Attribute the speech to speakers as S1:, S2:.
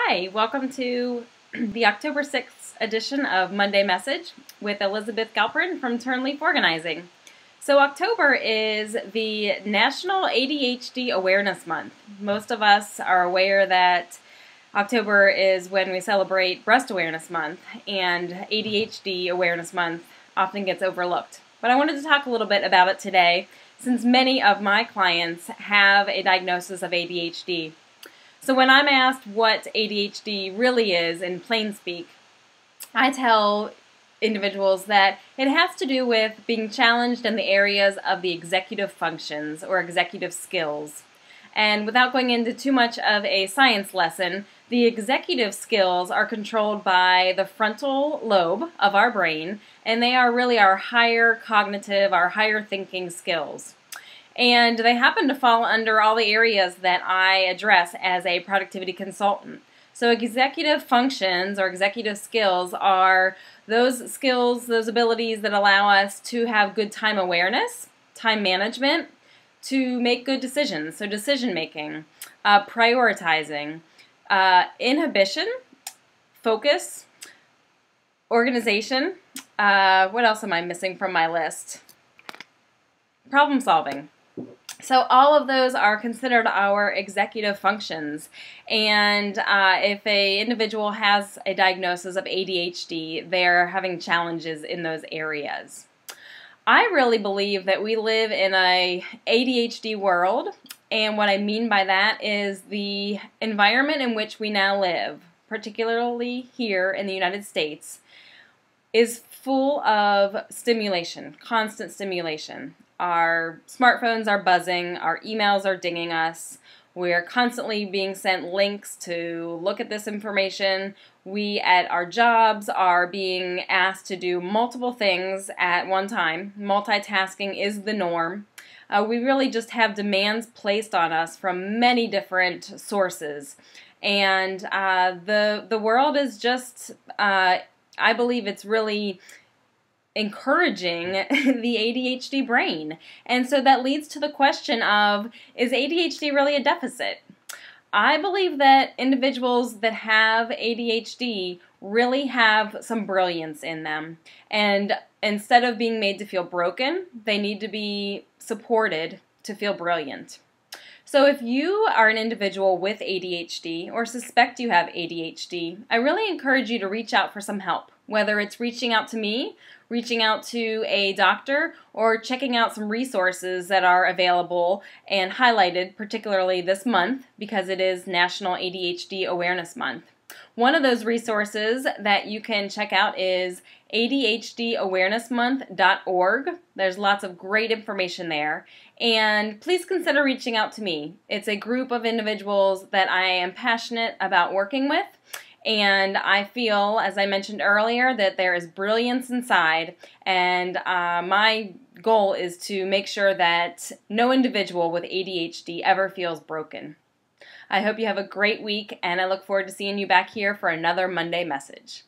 S1: Hi, welcome to the October 6th edition of Monday Message with Elisabeth Galperin from Turnleaf Organizing. So October is the National ADHD Awareness Month. Most of us are aware that October is when we celebrate Breast Awareness Month, and ADHD Awareness Month often gets overlooked. But I wanted to talk a little bit about it today, since many of my clients have a diagnosis of ADHD. So when I'm asked what ADHD really is in plain speak, I tell individuals that it has to do with being challenged in the areas of the executive functions or executive skills. And without going into too much of a science lesson, the executive skills are controlled by the frontal lobe of our brain, and they are really our higher cognitive, our higher thinking skills. And they happen to fall under all the areas that I address as a productivity consultant. So executive functions or executive skills are those skills, those abilities that allow us to have good time awareness, time management, to make good decisions, so decision making, prioritizing, inhibition, focus, organization. What else am I missing from my list? Problem solving. So all of those are considered our executive functions, and if an individual has a diagnosis of ADHD, they're having challenges in those areas. I really believe that we live in an ADHD world, and what I mean by that is the environment in which we now live, particularly here in the United States, is full of stimulation, constant stimulation. Our smartphones are buzzing, our emails are dinging us, we're constantly being sent links to look at this information. We at our jobs are being asked to do multiple things at one time. Multitasking is the norm. We really just have demands placed on us from many different sources. And the world is just, I believe it's really encouraging the ADHD brain. And so that leads to the question of, is ADHD really a deficit? I believe that individuals that have ADHD really have some brilliance in them. And instead of being made to feel broken, they need to be supported to feel brilliant. So if you are an individual with ADHD or suspect you have ADHD, I really encourage you to reach out for some help, whether it's reaching out to me, reaching out to a doctor, or checking out some resources that are available and highlighted particularly this month because it is National ADHD Awareness Month. One of those resources that you can check out is ADHDawarenessmonth.org. There's lots of great information there. And please consider reaching out to me. It's a group of individuals that I am passionate about working with. And I feel, as I mentioned earlier, that there is brilliance inside. And my goal is to make sure that no individual with ADHD ever feels broken. I hope you have a great week, and I look forward to seeing you back here for another Monday Message.